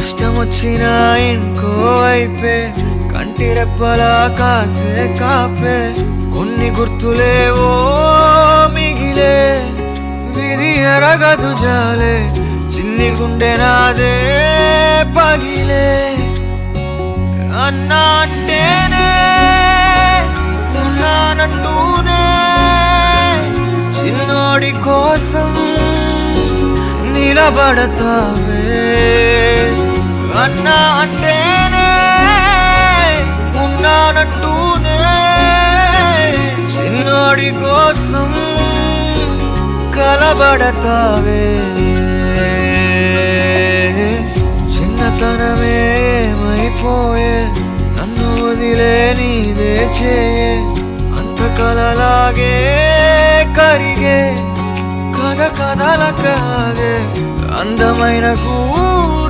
కష్టం వచ్చినా ఇంకో వైపే కంటి రెప్పలా కాసే కాపే కొన్ని గుర్తులేవో మిగిలే విధి ఎరగదు జాలే చిన్ని గుండె నాదే పగిలే అన్నా అంటేనే ఉన్నానంటూనే చిన్నోడి కోసం నిలబడతావే అన్నా అంటేనే ఉన్నానంటూనే చిన్నోడి కోసం కలబడతావే చిన్నతనమే ఏమైపోయే నన్ను వదిలే నీదే చేయే అంత కలలాగే కరిగే కథ కథలకాగే అందమైన